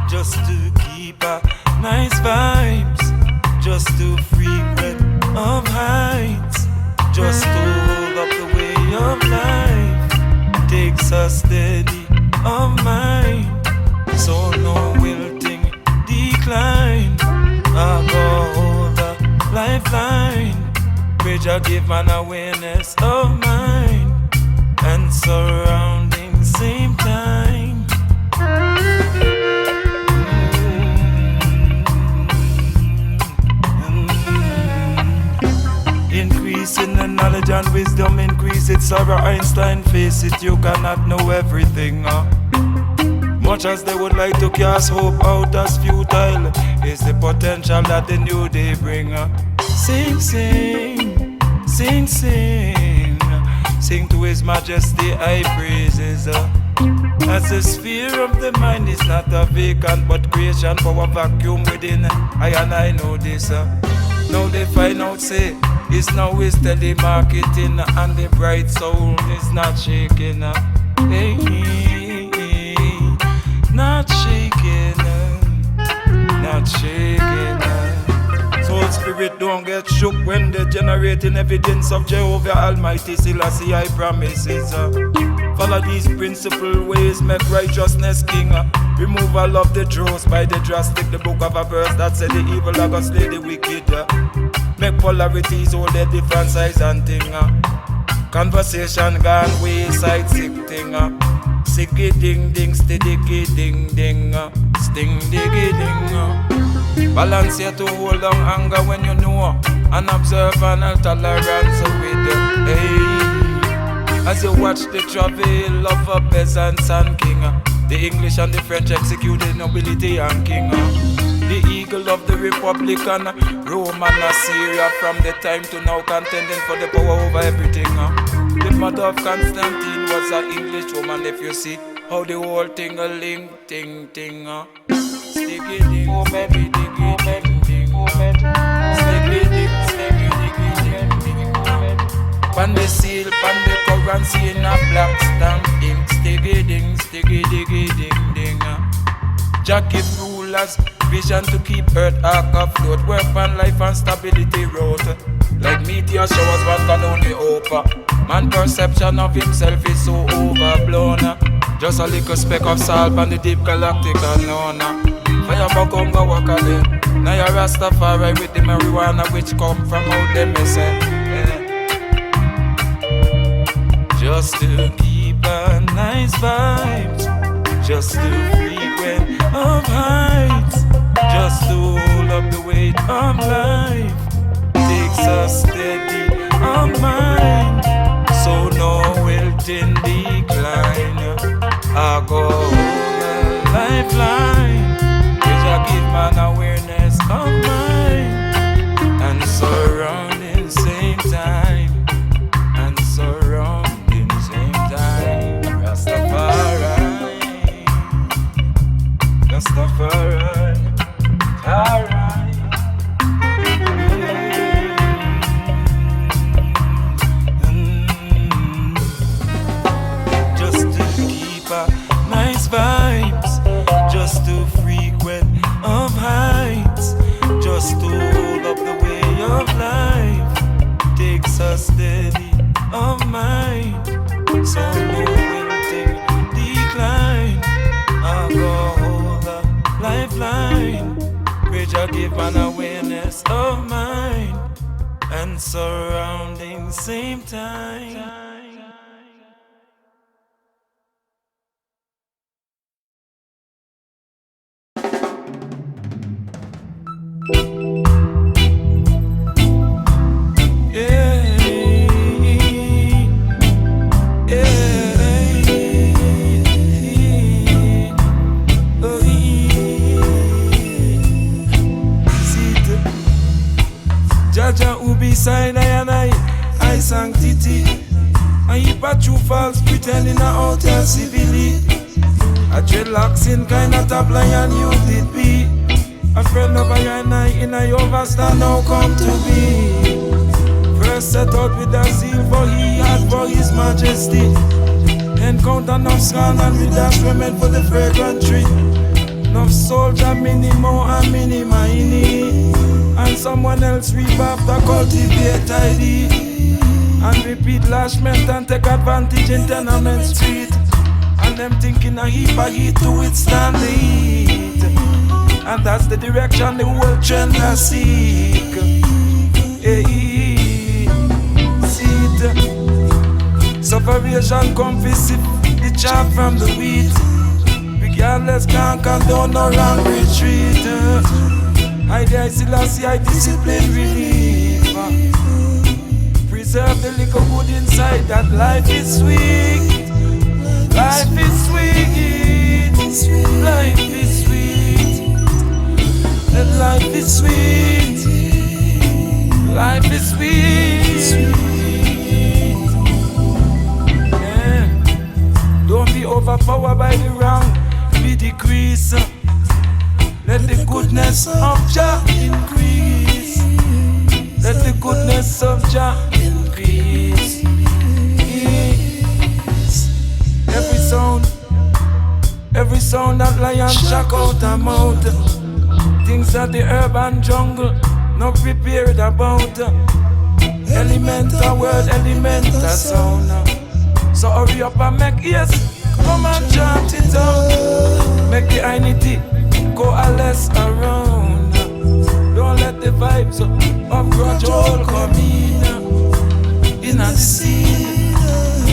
Just to keep a nice vibes, just to frequent of heights, just to hold up the way of life, takes a steady of mind, so no wilting decline. I go hold the lifeline, bridge I give man awareness of mind and surrounding same time. Increasing the knowledge and wisdom, increase it. Sarah Einstein, face it, you cannot know everything. Much as they would like to cast hope out as futile, is the potential that the new day bring. Sing, sing, sing, sing, sing to His Majesty high praises. As the sphere of the mind is not a vacant but creation for a vacuum within. I know this. Now they find out, say, it's now is telemarketing and the bright soul is not shaking. Hey, not shaking, not shaking. Soul spirit don't get shook when they're generating evidence of Jehovah Almighty. Selassie I promises. Follow these principle ways, make righteousness king. Removal of the dross by the drastic. The book of a verse that said the evil are gonna slay the wicked. Make polarities all the different size and thing. Conversation gone wayside, sick thing. Sicky ding ding, sticky ding ding, sting diggy ding. Balance here to hold on anger when you know, and observe and tolerance with hey. As you watch the travail of a peasants and king, the English and the French executed nobility and king. The eagle of the Republican, Rome and Assyria, from the time to now contending for the power over everything. The mother of Constantine was an English woman, if you see how the whole thing a link, ting, ting. Sticky ding, oh baby, diggy, ding, ding. Sticky ding, sticky diggy, ding, ding. Pan the seal, pan the currency in a black stamp ink. Sticky ding, sticky diggy, ding, ding. Jackie rulers, vision to keep earth arc afloat. Work on life and stability road. Like meteor showers, one can only hope. Man perception of himself is so overblown. Just a little speck of salt on the deep galactic unknown. Fire bakonga wakale. Now you're Rastafari with the marijuana which come from out them say. Just to keep a nice vibes, just to frequent of heights, just to hold up the weight of life, takes a steady of mind, so no wilting decline. I go over lifeline, which I give man awareness of mind, and surrounding same time, and surrounding same time. Rastafari, Rastafari, alright. Just to keep a nice vibes, just to frequent of heights, just to hold up the way of life, takes a steady of mind, so no wilting decline. I go hold the lifeline, bridge I give an awareness of mind, and surrounding same time. Jaja who beside I sanctity. I heap a true false pretending a hotel civilly. A dreadlocks in kind of top lion you did be. A friend of I and I in a overstand now come to be. First set out with a zeal for he had for his majesty. Encounter enough scan and with dash women for the fragrant tree. Enough soldier minimo and mini. And someone else reap after cultivate ID. And repeat lashment and take advantage in Tenement Street. And them thinking a heap of heat to withstand the heat. And that's the direction the world trend has seek. Hey, seed. Separation come visit the chaff from the wheat. Regardless can't condone no wrong retreat. I Selassie, I discipline relief. Preserve the little good inside that life is sweet. Life is sweet. Life is sweet. That life is sweet. Life is sweet. Yeah. Don't be overpowered by the wrong. Be decrease. Let the goodness of Jah increase. Let the goodness of Jah increase. Every sound that lion shock out a mouth. Things that the urban jungle not prepared about. Elemental word, elemental sound. So hurry up and make ears, come and chant it out. Make the unity coalesce around. Don't let the vibes of grudge all come in the scene.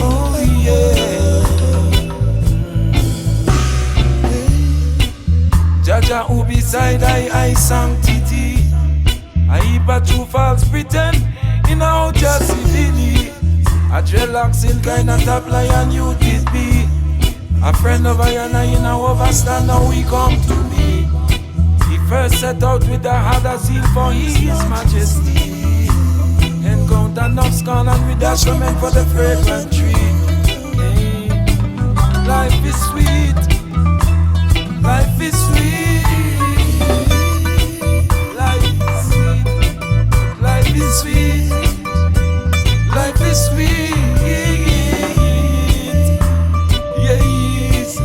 Oh yeah. Jaja who beside I sanctity. I heap a true false pretend in a just civility. A dreadlocks in kind of top lion you did be. A friend of I and I in a overstand now we come to be. He first set out with a harder zeal for his majesty. Encounter enough scorn and with dash women for the fragrant tree. Yeah. Life is sweet. Life is sweet. Life is sweet. Life is sweet. Life is sweet. Yes.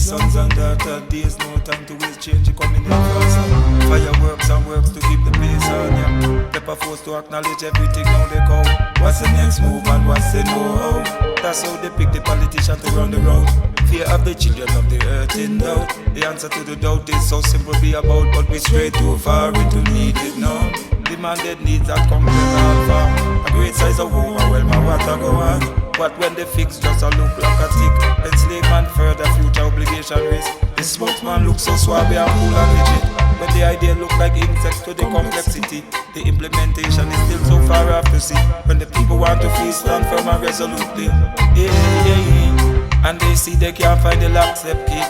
Sons and daughters, days no time to waste, change it coming in fast. Fireworks and works to keep the pace on, yeah. Pepper force to acknowledge everything now they go. What's the next move and what's the know-how? That's how they pick the politician to run the road. Fear of the children of the earth in doubt. The answer to the doubt is so simple be about, but we stray too far into needed now. Demanded needs that come from alpha. A great size of war, well my water go on. But when they fix just a look like a tick, enslavement further future obligation risk. The spokesman looks so suave and cool and legit, but the idea look like insects to the complexity. The implementation is still so far off to see. When the people want to feel stand firm and resolutely, and they see they can't find the lock step key.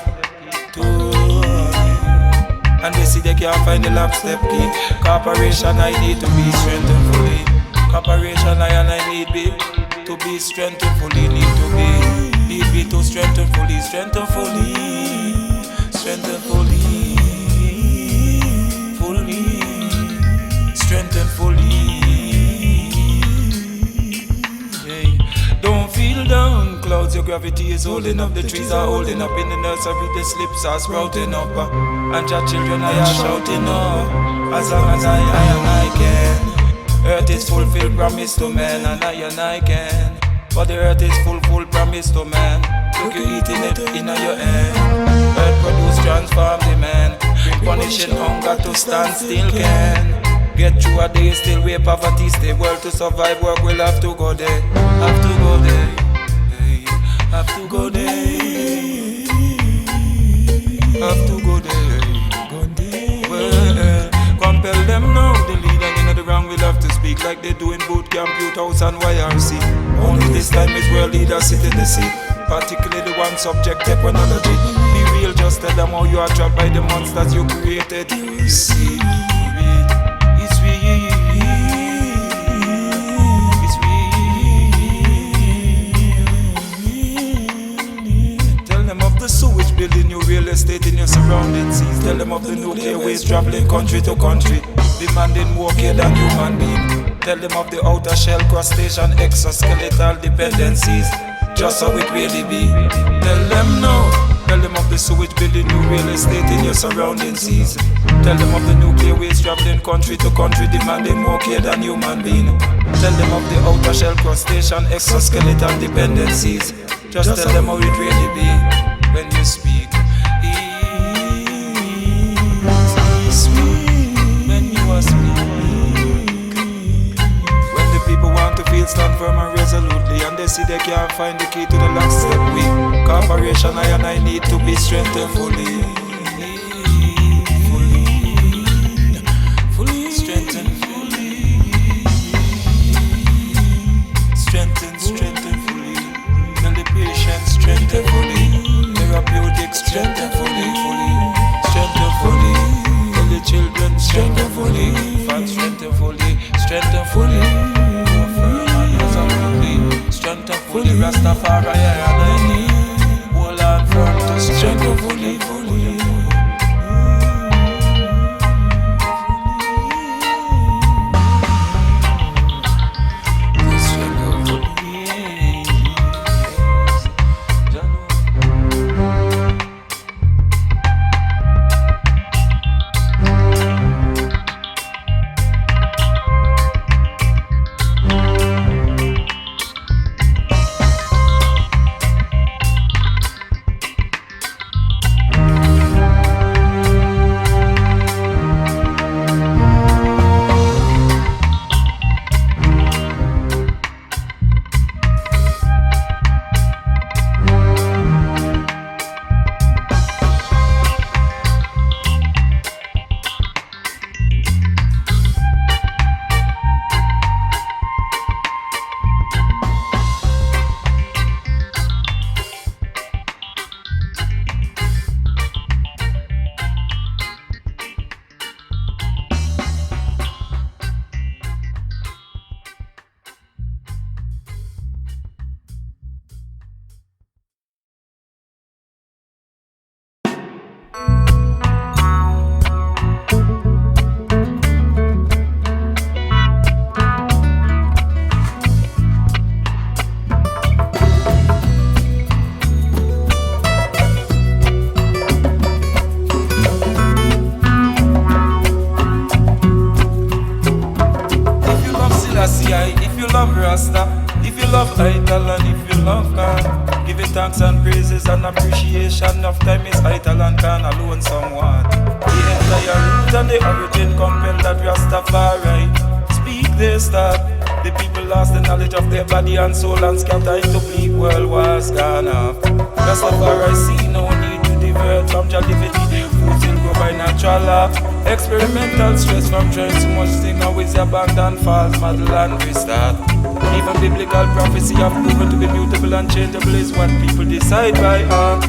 And they see they can't find the lock step key. Corporation I need to be strengthened fully. Corporation I need be to be strengthened fully, need to strengthen fully, strengthen fully, strengthen fully, strengthen fully. Yeah. Don't feel down, clouds, your gravity is holding up, the trees are holding up, in the nursery the slips are sprouting up, and your children are shouting up, as long as I can. Earth is fulfilled promise to man, and I can. But the earth is full promise to man. Look you eating it in your hand. Earth produce transform the man. Bring Teaching hunger to stand still can get through a day, still way poverty, stay world to survive, work will have to go there. Have to go there. Hey, have to go there. Have to go there. Well, compel them now. The leader in the ground will have to speak like they do in boot camp, youth house and YRC. Only this time is world leaders sit in the seat, particularly the one subject technology. Be real, just tell them how you are trapped by the monsters you created. You see, it's real. It's real. Tell them of the sewage building your real estate in your surrounding seas. Tell them of the nuclear waste traveling country to country, demanding more care than human being. Tell them of the outer shell, crustacean, exoskeletal dependencies, just how it really be. Tell them now. Tell them of the sewage building new real estate in your surrounding seas. Tell them of the nuclear waste traveling country to country, demanding more care than human being. Tell them of the outer shell, crustacean, exoskeletal dependencies, just tell them how it really be when you speak. Stand firm and resolutely, and they see they can't find the key to the last step. We corporation, I need to be strengthened fully. Strengthened fully. Strengthened fully. Tell the patient strengthened fully. Therapeutic strengthened fully. Strengthened fully. Tell the children strengthened fully. Fans strengthened fully. Strengthened fully. Strength and fully Rastafari and I need hold on firm to strength and fully. And praises and appreciation enough time is idle and can alone somewhat. The entire root and the origin compel that Rastafari speak their start. The people lost the knowledge of their body and soul and scatter into bleak world wars gone off. Rastafari see no need to divert from divinity. Food still grow by natural law. Experimental stress from trying too much thing always abandon, false model and restart. Even biblical prophecy have proven to be mutable and changeable is what people decide by heart.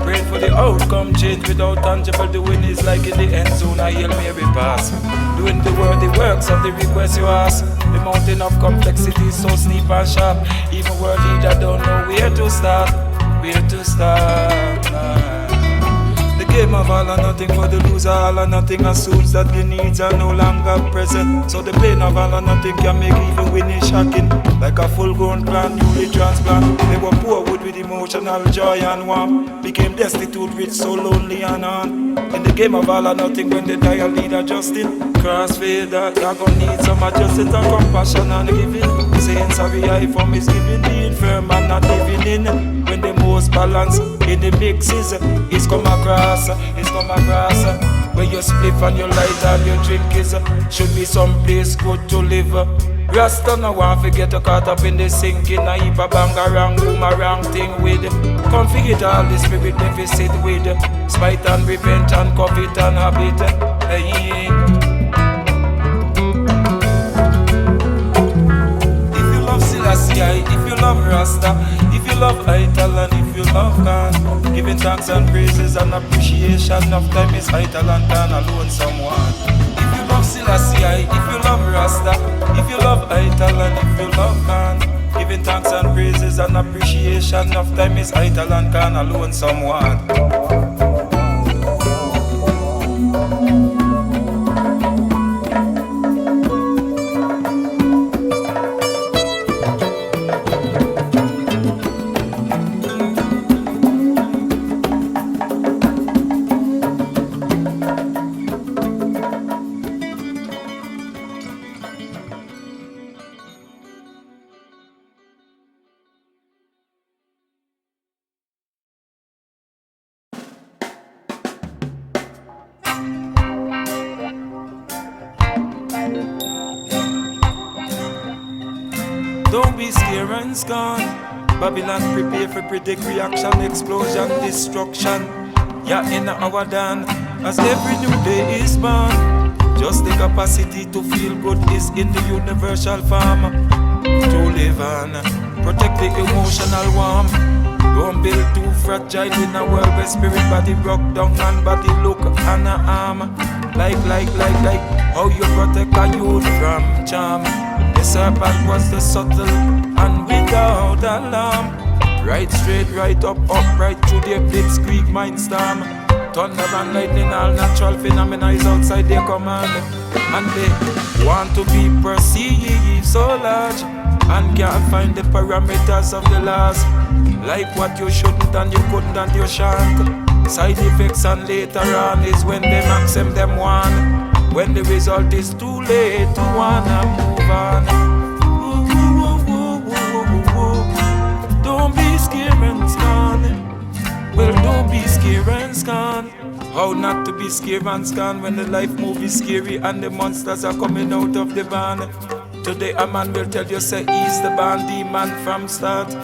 Praying for the outcome, change without tangible. The win is like in the end zone, I Hail Mary pass. Doing the worthy works of the request you ask. The mountain of complexity is so steep and sharp. Even world leader don't know where to start. Where to start. The game of all or nothing for the loser, all or nothing assumes that the needs are no longer present. So the pain of all or nothing can make even winning shocking. Like a full-grown plant, newly transplant. They were poor with emotional joy and warmth. Became destitute, rich, so lonely and on. In the game of all or nothing, when they die, a leader Justin crossfader, you're gonna need some adjustment and compassion and giving. Saying sorry, I for misgiving, being firm and not giving in. When the most balance in the mixes, it's come across. Where you spliff and you light and you drink is should be some place good to live. Rasta no want to get caught up in the sinking a heap of bangarang, boomerang thing with. Come forget all the spirit deficit with spite and revenge and covet and habit. Hey. If you love Selassie, if you love Rasta, if you love Ital and if you love God, giving thanks and praises and appreciation of time is Ital and can alone someone. If you love Selassie, if you love Rasta, if you love Ital and if you love God, giving thanks and praises and appreciation of time is Ital and can alone someone. Don't be scared and scorn. Babylon prepare for predict reaction, explosion, destruction. Yeah, in our dawn, as every new day is born. Just the capacity to feel good is in the universal form. To live on, protect the emotional warmth. Don't build too fragile in a world where spirit body broke down and body look and a arm. Like how you protect a youth from charm. The serpent was the subtle and without alarm. Right straight, right up, upright through the blitzkrieg mind storm. Thunder and lightning, all natural phenomena is outside their command. And they want to be perceived so large and can't find the parameters of the laws. Like what you shouldn't and you couldn't and you shan't. Side effects and later on is when they maxim them one. When the result is too late to wanna move on. Don't be scared and scorn. Well, don't be scared and scorn. How not to be scared and scorn when the life movie is scary and the monsters are coming out of the barn. Today a man will tell you say he's the band demon from start.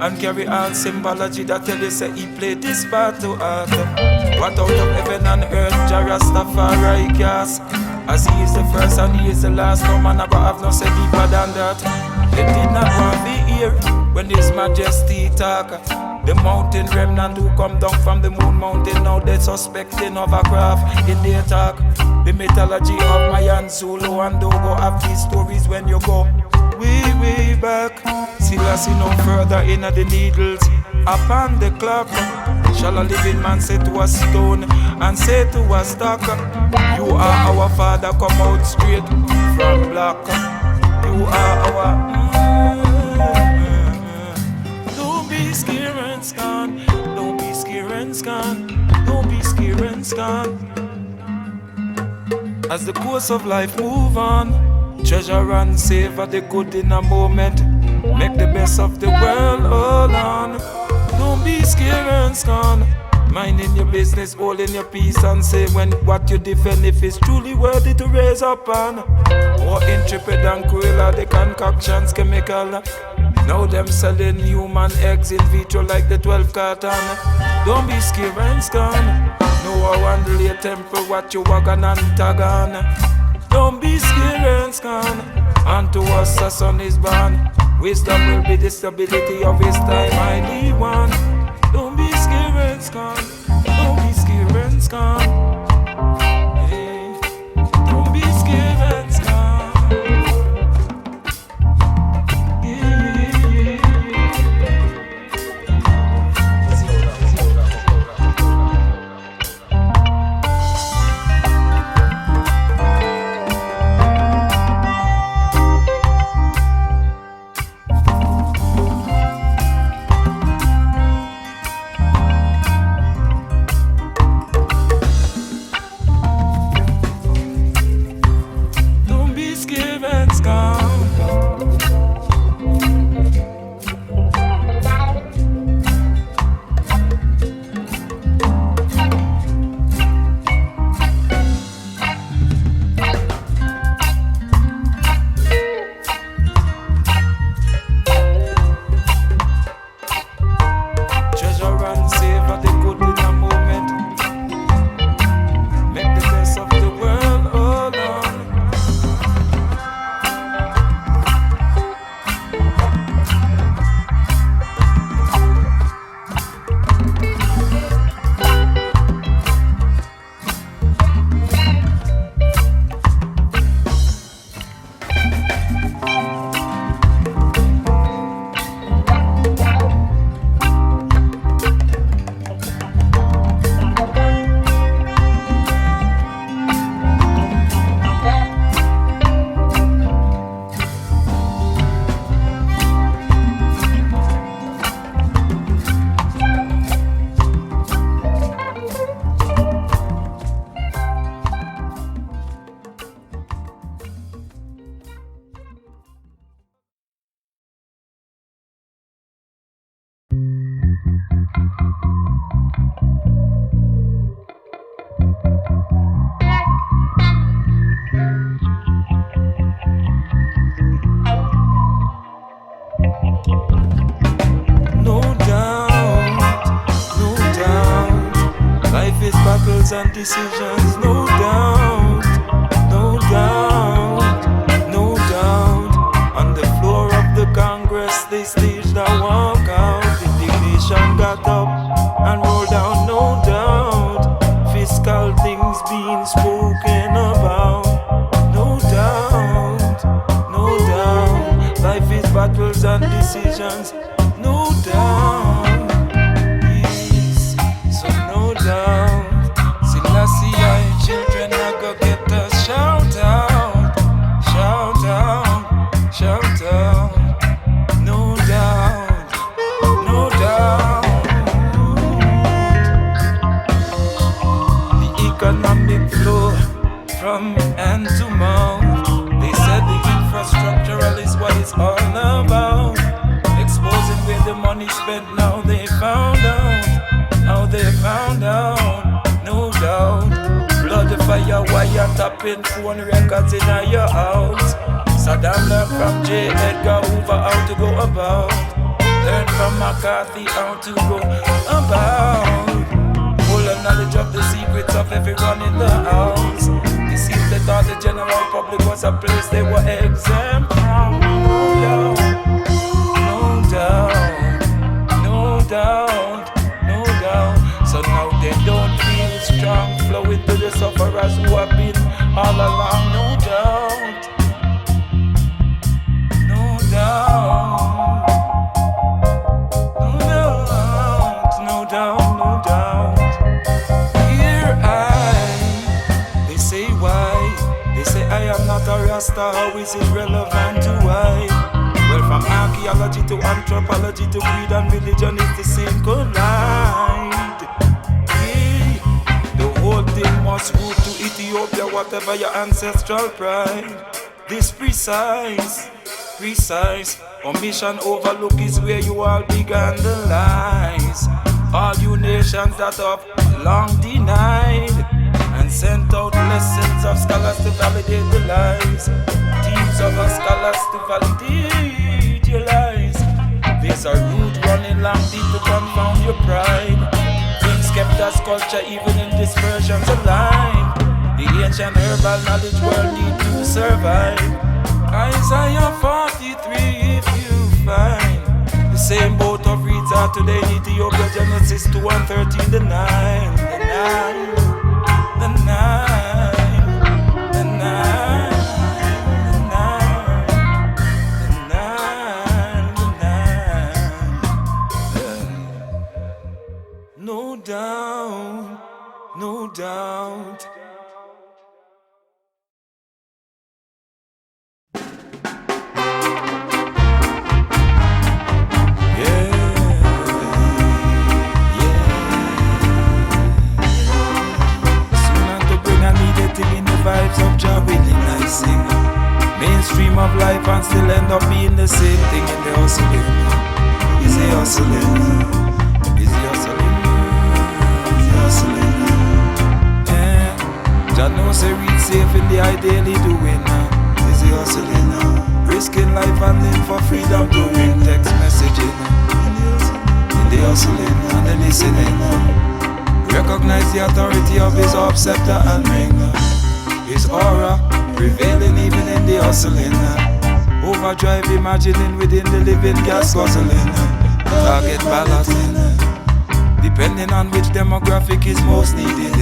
And carry on symbology that tell you say he played this part to art. What out of heaven and earth, Jah Rastafari cast. As he is the first and he is the last, no man ever have no say deeper than that. They did not want to be here when His Majesty talk. The mountain remnant who come down from the moon mountain, now they suspecting of a craft in their talk. The mythology of Mayan, Zulu and Dogo have these stories when you go way back. Selassie no further in the needles. Upon the clock shall a living man say to a stone and say to a stock, you are our father, come out straight from black. You are our Don't be scared and scorn. Don't be scared and scorn. Don't be scared and scorn. As the course of life move on, treasure and savor the good in a moment. Make the best of the world, hold on. Don't be scared and scorn. Minding your business, holding your peace and say when what you defend if it's truly worthy to raise up on. More intrepid and cruel are the concoctions chemical. Now them selling human eggs in vitro like the 12 carton. Don't be scared and scorn. No I handle your temple what you wagon and tag on. Don't be scared and scorn. Unto us a son is born. Wisdom will be the stability of his time, highly one. Don't be scared and scorn. Don't be scared and scorn. Hey. Don't be scared and scorn. and decisions, no doubt, no doubt, no doubt. On the floor of the Congress, they staged a walkout. Indignation got up and rolled down, no doubt. Fiscal things being spoken about, no doubt, no doubt. Life is battles and decisions, no doubt. Yes, so no doubt. Selassie, children are gonna get us. Shout out, shout out, shout out. No doubt, no doubt. The economic flow from hand to mouth. They said the infrastructural is what it's all about. Exposing where the money spent, now they found out. How they found out, no doubt. Blood, fire, wire, tapping phone records in your house. Saddam learned from J. Edgar Hoover how to go about. Learn from McCarthy how to go about. Full of knowledge of the secrets of everyone in the house. It seems they thought the general public was a place they were exempt from. No doubt, no doubt, no doubt. So now they don't feel strong, flowing to the sufferers who have been all along. No doubt, no doubt, no doubt, no doubt, no doubt. Here they say why? They say I am not a Rasta, how is it relevant to why? Well, from archaeology to anthropology to creed and religion, it's the same collide. Yeah. The whole thing must root to Ethiopia, whatever your ancestral pride. This precise omission overlook is where you all began the lies. All you nations that have long denied and sent out lessons of scholars to validate the lies. Teams of scholars to validate your lies. There's a root running long deep to confound your pride. Things kept as culture even in dispersions alive. The ancient herbal knowledge world need to survive. Isaiah 43 if you find the same boat of reeds are today in Ethiopia. Genesis 2 and 13, the 9, the 9, the 9, the 9. No doubt, no doubt. Vibes of joy willing I sing. Mainstream of life and still end up being the same thing in the hustling. Is he hustling? Is he hustling? Is he hustling? Yeah. Jah know say read safe in the ideally doing. Is he hustling? Risking life and live for freedom to ring text messaging. In the hustling and the listening. Recognize the authority of his orb, scepter and ring. His aura prevailing even in the hustling. Overdrive imagining within the living gas guzzling. Target balancing, depending on which demographic is most needed.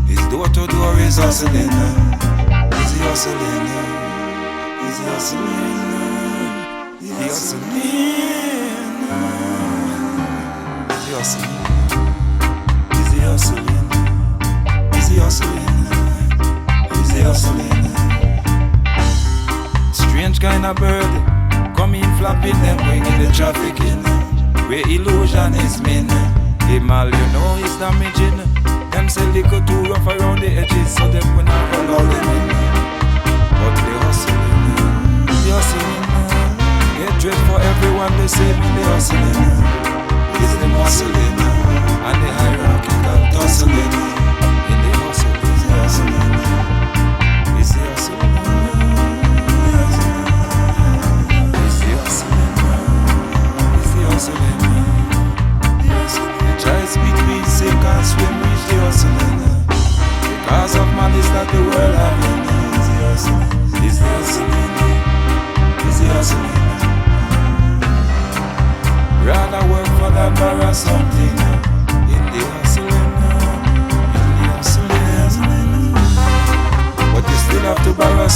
His door to door is hustling. Is he hustling? Is he hustling? Is he hustling? Is he hustling? Is he hustling? Is he hustling? Hustling. Strange kind of bird, come in flapping them wing in the traffic in, where illusion is mean. Himal, you know it's damaging. Them say little too rough around the edges, so them will not allow them in. But they hustling, get dread for everyone the same in the hustling. It's the hustling and the hierarchical tussling. In the hustle, it's the hustling. Try speak me, sink and swim, reach the hustling.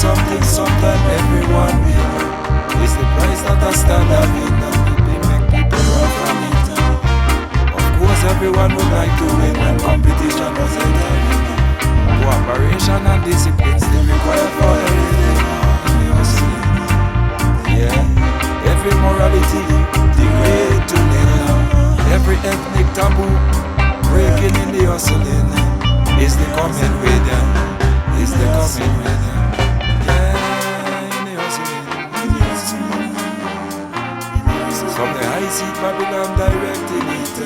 something sometime everyone will. It's the price that I stand up in, and people make people run from it. Of course everyone would like to win when competition was entering. Cooperation and discipline still required for everything. Yeah, every morality degrade to nil. Every ethnic taboo breaking in the hustling. Is the coming with them? Is the coming with them? Yeah, in the hustling. From the high seat Babylon directing it,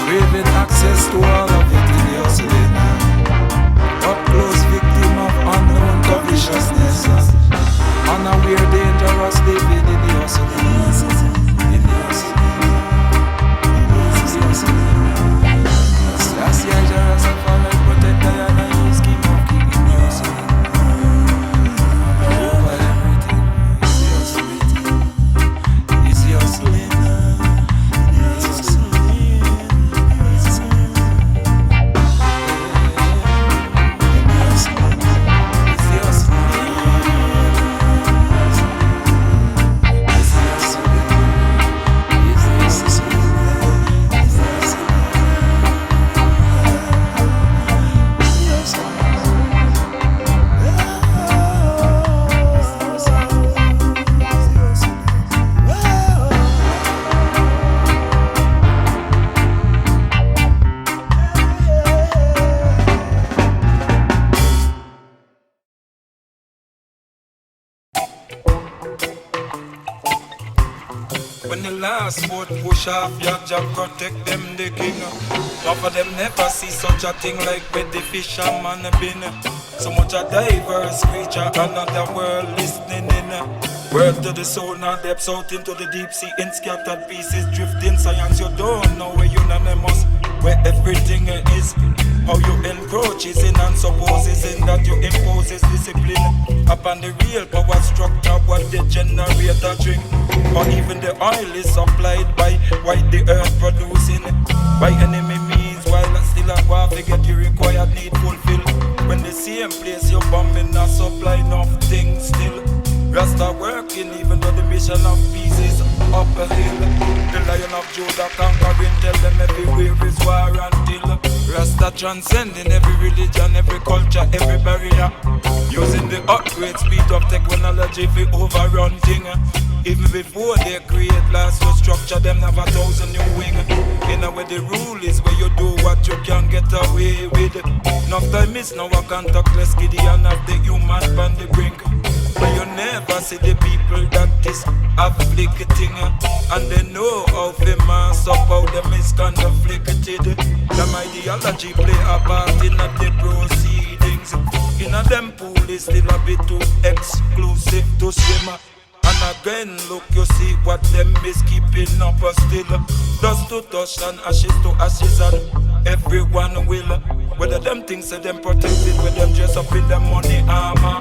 craving access to all of it in the hustling. Up close victim of unknown covetousness, unaware dangerous living in the hustling. In the hustling. That's the dangerous of all I protect Diana, you scheme of king in the hustling. Over everything, is the hustling. When the last boat push off, your job protect them the king. Half of them never see such a thing like where the fisherman been. So much a diverse creature, another world listening in. Word to the soul, now depths out into the deep sea. In scattered pieces, drifting science, you don't know where unanimous, where everything is. How you encroach is in and supposes in that you imposes discipline upon the real power structure, what the generator drink. Or even the oil is supplied by what the earth producing. By enemy means, while still a war to get your required need fulfilled. When the same place you're bombing not supply enough things still. Rasta working even though the mission of peace is up a hill. The Lion of Judah conquering, tell them everywhere is war until Rasta transcending every religion, every culture, every barrier. Using the upgrade speed of technology for overrun thing. Even before they create laws to structure them have 1,000 new wing. In a way the rule is where you do what you can get away with. Enough time is now a contactless Gideon of the human on the brink. But you never see the people that is afflicting. And they know how to mass up how them is conflicted. Them ideology play a part in the proceedings. In a them pool is still a bit too exclusive to swim. And again, look, you see what them is keeping up still. Dust to dust and ashes to ashes, and everyone will. Whether them things say them protected, whether them dress up in the money armor.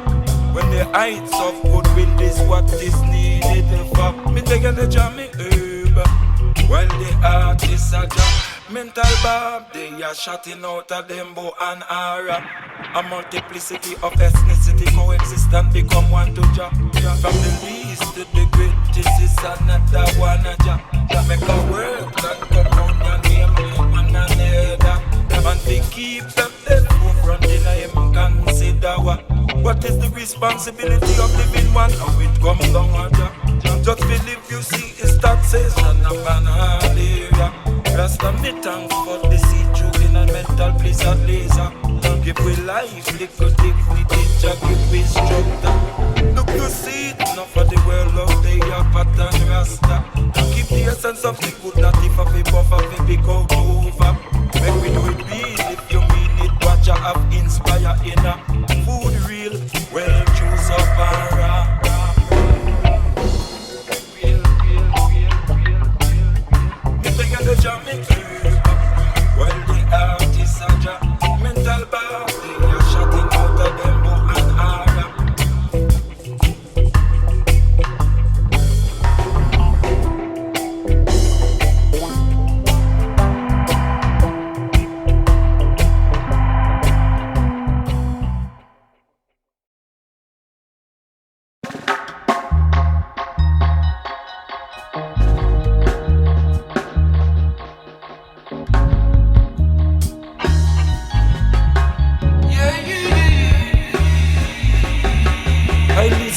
When the heights of goodwill is what is needed for. Me taking the jammy herb, while the artists are jam. Mental barb, they are shutting out of them bow and aura. A multiplicity of ethnicity coexist and become one to jump. From the least to the greatest is another one a jump. Make a work that come on your name and another. And they keep them dead forefront in a him consider what is the responsibility of living one? How it come down a jump. Just believe you see is taxation of an area. Rasta me thanks for the see-through in a mental blizzard laser. Give we life, little dignity, just give we structure. Look you see it, not for the world of the pattern Rasta. Keep the essence of the good, not if of a buffer, if we go over. Make we do it real, if you mean it, watch you have inspire in a food real, well choose up and raw. The jamming while the artists are jam mental bar, they are shutting out of them bow and aura.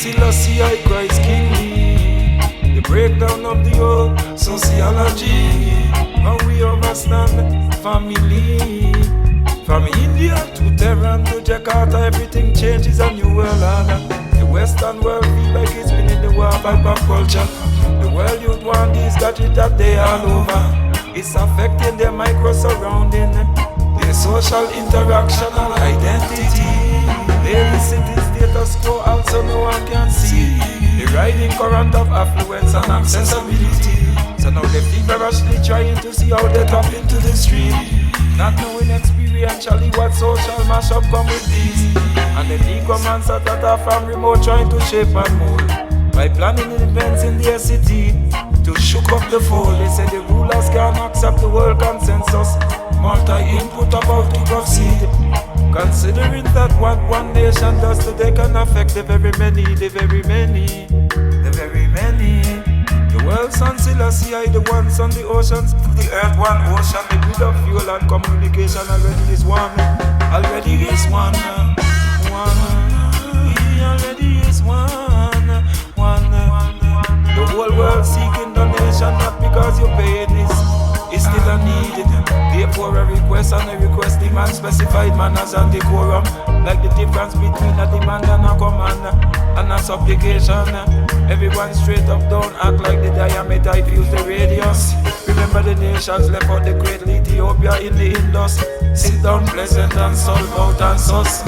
Selassie I Christ King. The breakdown of the whole sociology. How we understand family. From India to Tehran to Jakarta, everything changes, a new world order. The Western world feel like it's been in the war by pop culture. The world youth want these gadgets that they all over. It's affecting their micro surrounding, their social interaction and identity. Daily city status quo also no one can see. The riding current of affluence and accessibility. So now they feverishly trying to see how they tap into the stream. Not knowing experientially what social mashup come with these. And the necromancer that are from remote trying to shape and mold. By planning events in their city to shook up the fold. They say the rulers can't accept the world consensus. Multi-input about to proceed. Considering that what one nation does today can affect the very many, the very many, the very many. The world's on Selassie, the ones on the oceans. The earth one ocean, the grid of fuel and communication already is one. Already is one. Already is one. The whole world seeking donation, not because you pay it, it's still a need. Therefore a request and a request demand specified manners and decorum. Like the difference between a demand and a command and a supplication. Everyone straight up, don't act like the diameter views the radius. Remember the nations left out the great Ethiopia in the Indus. Sit down pleasant and solve out and sus.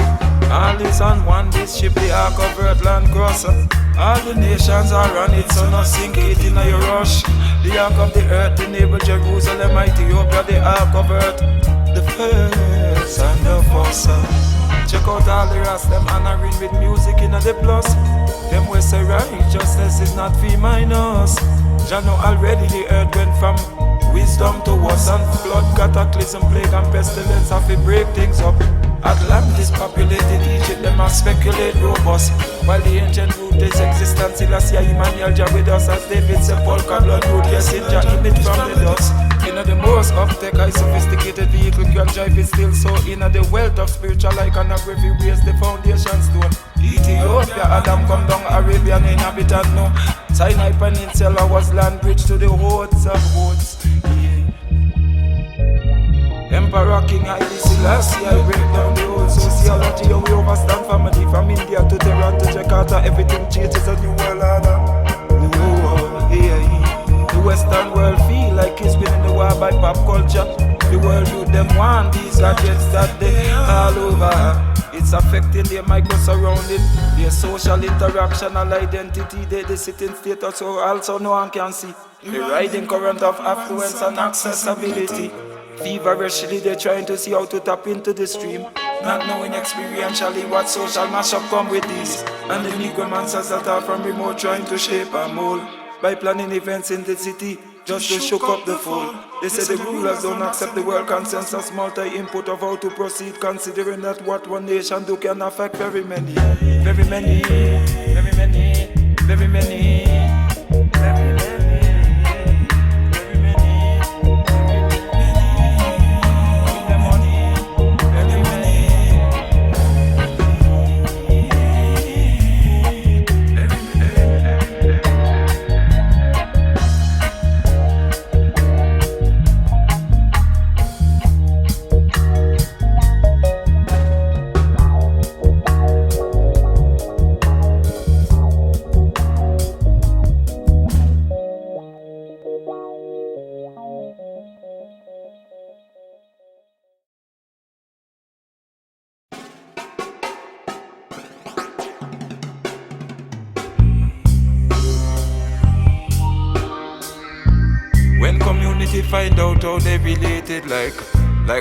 All is on one, this ship the ark of earth land crosser. All the nations are on it, so not sink it in a rush. The ark of the earth enable Jerusalem, Ethiopia, the ark of earth. The first and the first. Check out all the rest, them honoring with music in the plus. Them we say righteousness is not V minus. Jah know already the earth went from wisdom to worse. And flood, cataclysm, plague and pestilence have to break things up. Atlantis populated Egypt, them a speculate robust. While the ancient root is existence, Selassie Emmanuel Jah with us. As David said, Paul blood root, yes, in Jah image from the dust. In the most uptake, high sophisticated vehicle can drive it still. So in the wealth of spiritual iconography raise the foundation stone. Ethiopia, Adam come down, Arabian inhabitant no. Sinai Peninsula was land bridge to the hordes of hordes. Emperor King Haile Selassie, I break down the whole sociology. How we overstand family from India to Tehran to Jakarta. Everything changes, a new world order. The whole world, the Western world feel like it's been in the war by pop culture. The world youth them want these gadgets that they all over. It's affecting their micro surrounding, their social interactional identity, their sitting status, so also no one can see. The riding current of affluence and accessibility. Feverishly they're trying to see how to tap into the stream, not knowing experientially what social mashup come with these. And the necromancers that are from remote trying to shape and mold. By planning events in the city, just to shook up the fold. They say the rulers don't accept the world consensus, multi-input of how to proceed, considering that what one nation do can affect very many, very many, very many, very many, very many. Find out how they related, like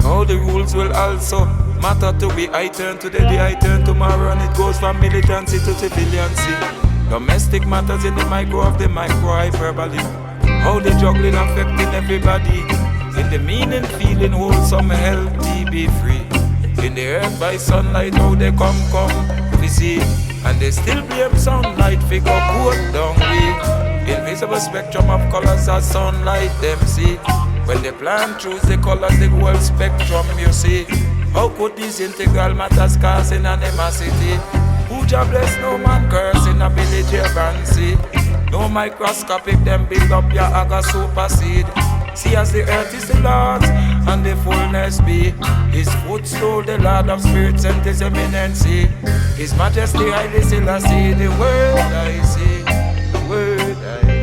how the rules will also matter to be I turn today, the I turn tomorrow, and it goes from militancy to civiliancy. Domestic matters in the micro of the micro hyperbole. How the juggling affecting everybody. In the meaning, feeling wholesome, healthy, be free. In the earth by sunlight, how they come, we see. And they still blame sunlight, figure good down we. Invisible spectrum of colors as sunlight them see. When they plan choose the colors, the whole spectrum you see. How could these integral matters cause in animosity? Who Jah bless no man curse in a village and see. No microscopic them build up your aga supersede. See as the earth is the Lord's and the fullness be. His footstool the Lord of spirits and his eminency. His majesty highly still I see. The word I see, the word I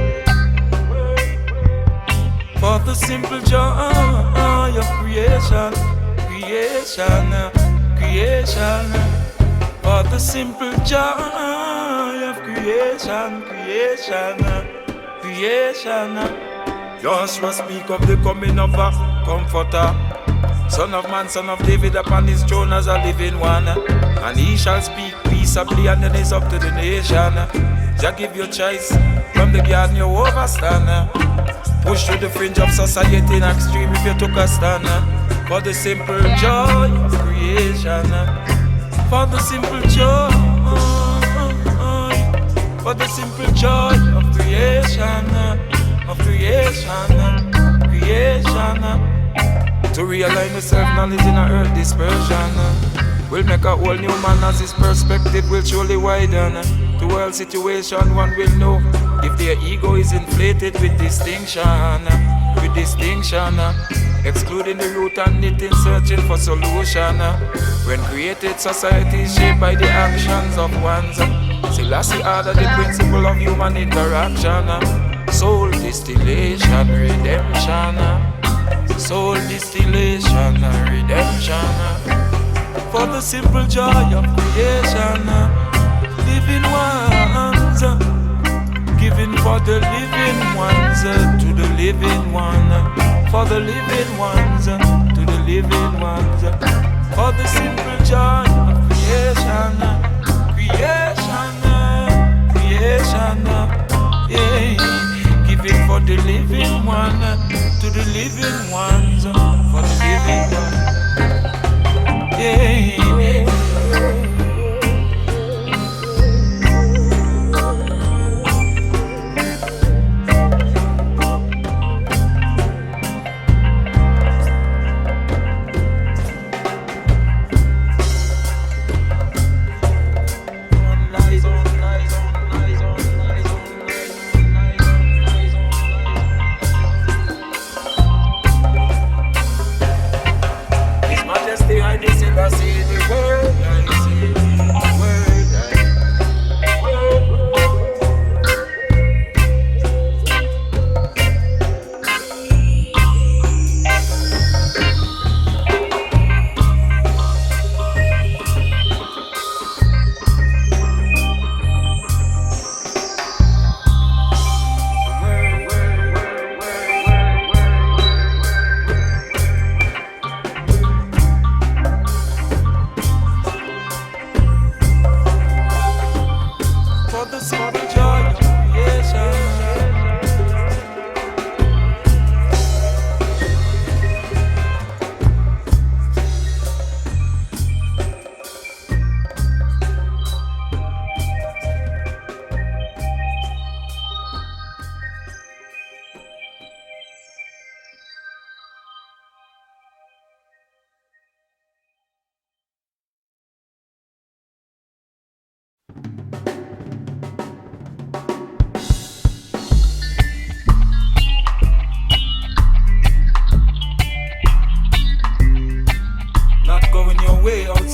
for the simple joy of creation, creation, creation. For the simple joy of creation, creation, creation. Joshua speak of the coming of a comforter, Son of man, son of David, upon his throne as a living one. And he shall speak peaceably, and then it's up to the nation. Jah give you choice, from the garden you overstand. Push to the fringe of society in extreme if you took a stand. For the simple joy of creation, for the simple joy, for the simple joy of creation, of creation, creation. To realign the self-knowledge in a earth dispersion will make a whole new man as his perspective will surely widen. The world situation one will know if their ego is inflated with distinction, with distinction. Excluding the root and knitting, searching for solution. When created society is shaped by the actions of ones. Selassie order the principle of human interaction. Soul distillation, redemption. Soul distillation, redemption. For the simple joy of creation. Living ones, giving for the living ones, to the living one. For the living ones, to the living ones. For the simple joy of creation, creation, creation, yeah. Giving for the living one, to the living ones, for the living one, yeah.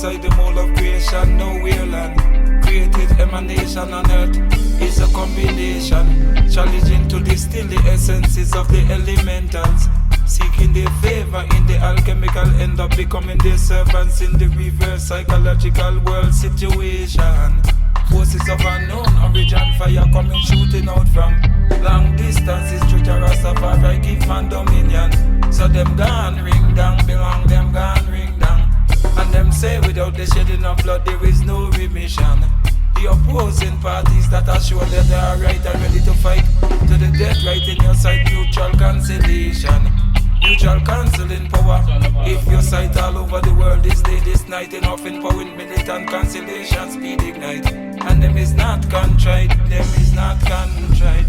Outside the mold of creation, nowhere land. Created emanation on earth is a combination, challenging to distill the essences of the elementals. Seeking their favor in the alchemical, end up becoming their servants in the reverse psychological world situation. Forces of unknown origin, fire coming shooting out from long distances. Through Rastafari give man dominion. So them gone ring down, belong them gone ring down. And them say without the shedding of blood there is no remission. The opposing parties that are sure that they are right and ready to fight to the death, right in your side, mutual cancellation. Mutual cancelling power. If your sight all over the world this day, this night, enough in power in militant cancellation, speed ignite. And them is not contrite, them is not contrite,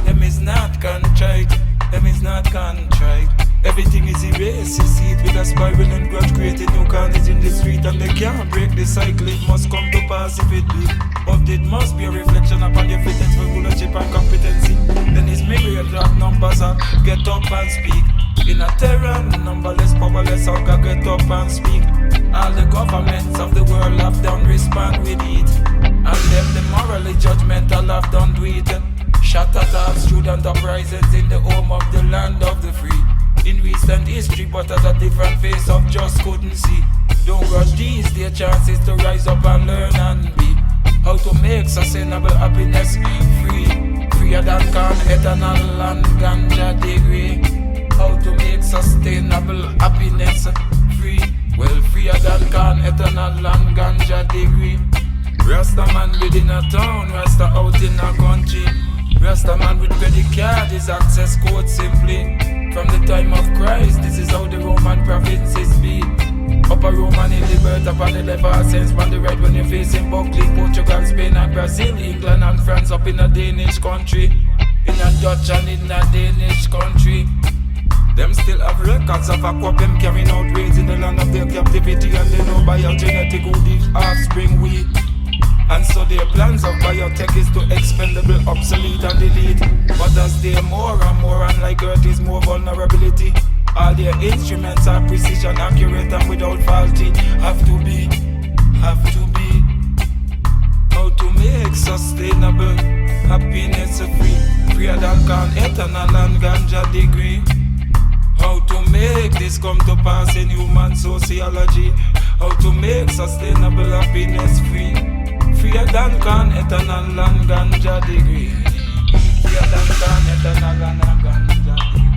them is not contrite, them is not contrite. Everything is erased, you see it with a spiral and grudge, creating new carnage in the street, and they can't break the cycle. It must come to pass if it be, but it must be a reflection upon your fitness for rulership and competency. Then it's myriad of numbers that get up and speak. In a terror, numberless, powerless, how can get up and speak? All the governments of the world have done respond with it, and them the morally judgmental have done do it. Shot at all student uprisings in the home of the land of the free. In recent history, but at a different face of just couldn't see. Don't rush these, their chances to rise up and learn and be. How to make sustainable happiness free. Freer than can ethanol and ganja degree. How to make sustainable happiness free. Well, freer than can ethanol and ganja degree. Rasta man within a town, Rasta out in a country. Rasta man with credit card, his access code simply. From the time of Christ, this is how the Roman provinces be. Upper Roman in Liberta, upon the left hand sense, on the right when you're facing Buckley, Portugal, Spain and Brazil, England and France up in a Danish country. In a Dutch and in a Danish country. Them still have records of aquapem carrying out raids in the land of their captivity, and they know by our genetic who the offspring we. And so their plans of biotech is to expendable, obsolete and delete. But as they more and more, and like Earth is more vulnerability, all their instruments are precision, accurate and without faulty. Have to be. How to make sustainable happiness free. Freer than can ethanol and ganja degree. How to make this come to pass in human sociology. How to make sustainable happiness free. Freer than can ethanol and ganja degree. Freer than can ethanol and ganja degree.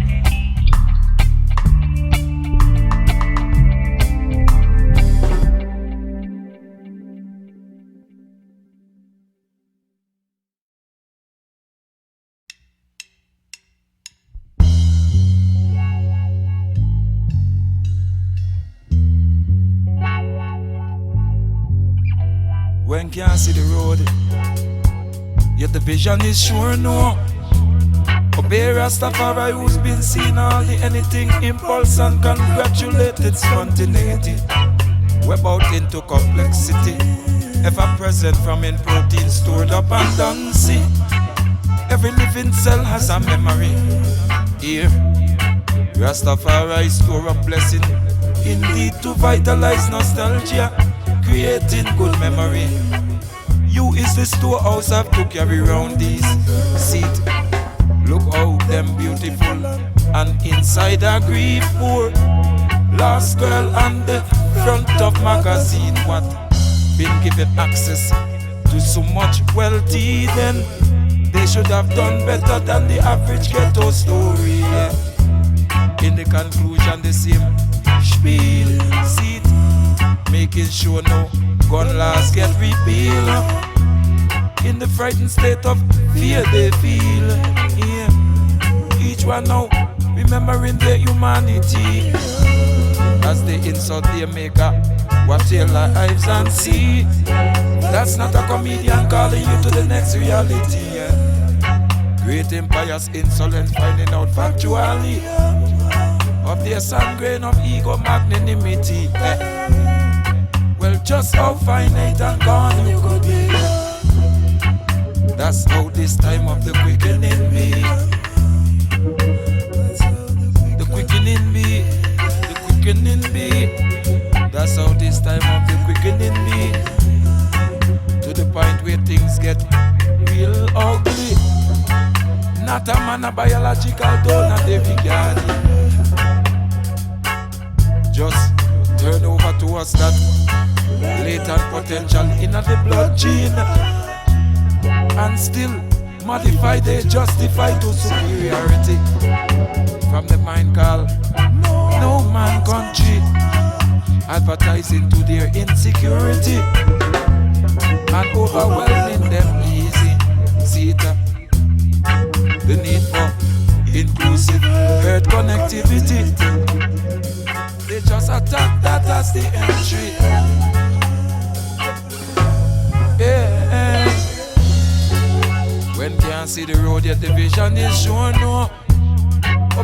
When can't see the road, yet the vision is sure no. Obey Rastafari who's been seen all the anything, impulse and congratulated spontaneity. Web out into complexity, ever present from in protein stored up and done. See, every living cell has a memory. Here, Rastafari store a blessing, indeed to vitalize nostalgia, creating good memory. You is the storehouse I've to carry round these seat. Look how them beautiful and inside a grief poor. Last girl on the front of magazine, what been given access to so much wealthy, then they should have done better than the average ghetto story. In the conclusion the same spiel, see it, making sure no gun laws get repealed. In the frightened state of fear they feel, yeah. Each one now remembering their humanity as they insult their maker. Watch their lives and see that's not a comedian calling you to the next reality, yeah. Great empires insolence finding out factually of their sun grain of ego magnanimity, yeah. Well, just how finite and gone you could be. That's how this time of the quickening be. The quickening be. The quickening be. That's how this time of the quickening be. To the point where things get real ugly. Not a man a biological donor they regard. Just turn over to us that latent potential in the blood gene, and still modify they justify to superiority from the mind called no man country, advertising to their insecurity and overwhelming them easy. See it, the need for inclusive earth connectivity. They just attack that as the entry. Yeah. When can't see the road yet the vision is sure no.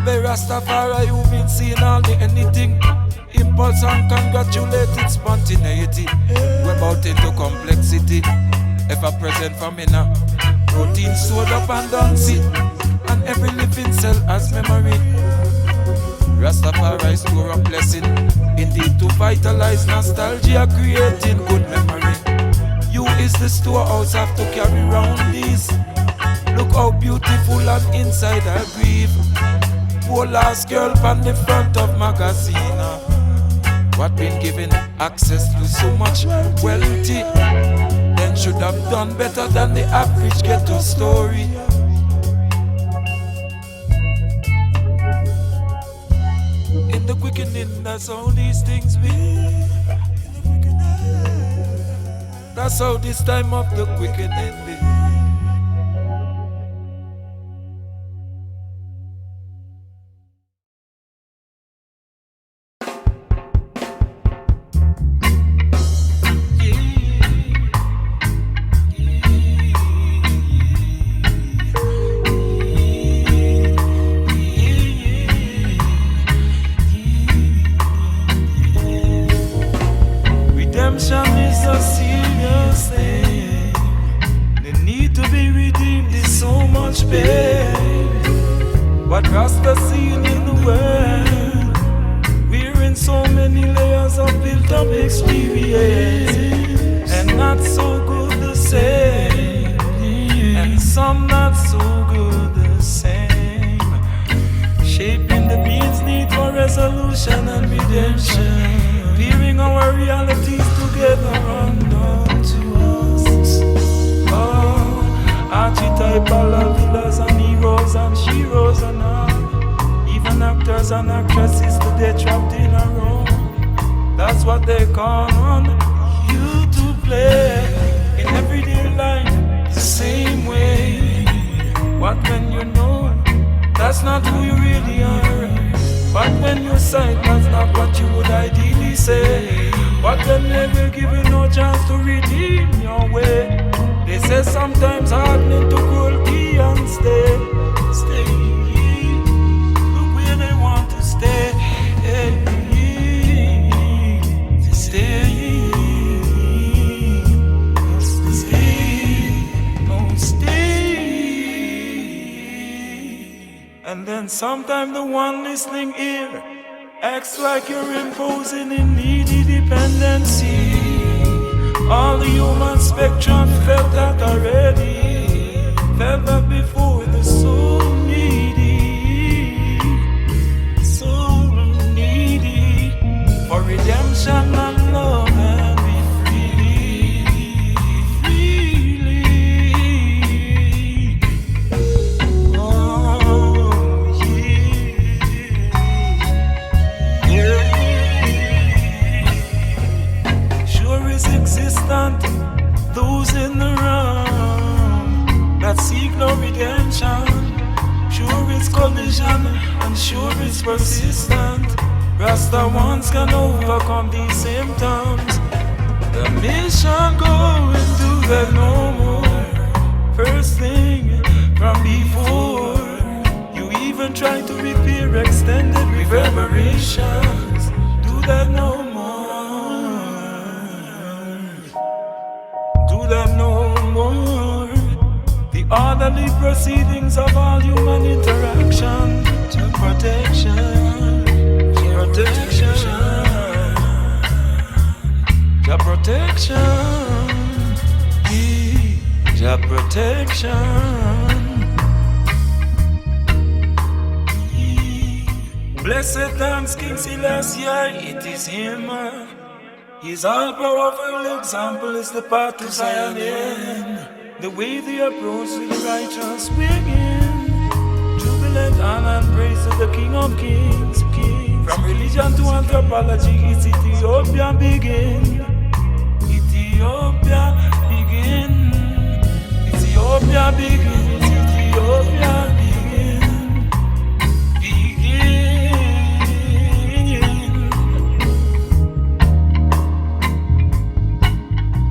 Abe Rastafari, you've been seeing all the anything. Impulse and congratulated spontaneity. We're about into complexity. Ever present for me now. Protein stored up and dancing. And every living cell has memory. Rastafari store a blessing. Indeed to vitalize nostalgia, creating good memory. You is the storehouse, have to carry round these. Look how beautiful and inside I breathe. Poor last girl on the front of magazine. What been given access to so much wealthy, then should have done better than the average ghetto story. In the quickening, that's how these things be. That's how this time of the quickening be. What Rasta seen in the world, we're in so many layers of built up experience, and not so good the same, and some not so good the same. Shaping the beings need for resolution and redemption, peering our realities together unknown to us. Oh, archetypal villas and heroes and sheroes and all, even actors and actresses today trapped in a room. That's what they call on you to play in everyday life the same way. What when you know that's not who you really are? But when you sight, that's not what you would ideally say. But when they will give you no chance to redeem your way. They say sometimes hardening to cruelty and stay look where they want to stay, And then sometimes the one listening ear acts like you're imposing in needy dependency. All the human spectrum felt that already, felt that before. The soul needy for redemption and love and be freely. Oh yeah. Sure is existent those in the realm that seek no redemption. Sure it's collision and sure it's persistent. Rasta ones can overcome these symptoms. The mission going to that no more. First thing from before you even try to repair extended reverberations. Do that no more. Do that no more. The orderly proceedings of all human interaction to protection. Your protection, your protection. Blessed thanks King Selassie, it is him. His all-powerful example is the path to Zion. The way they approach to the righteous begin. Jubilant honor and praise to the King of Kings. From religion to anthropology, it's Ethiopia begin. Ethiopia begin. Ethiopia begin. Ethiopia begin.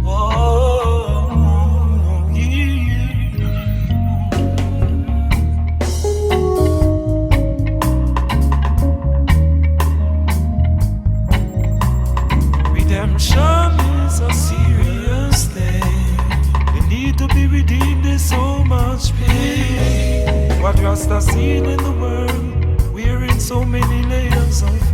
Oh, yeah. Rasta seen in the world, wearing so many layers of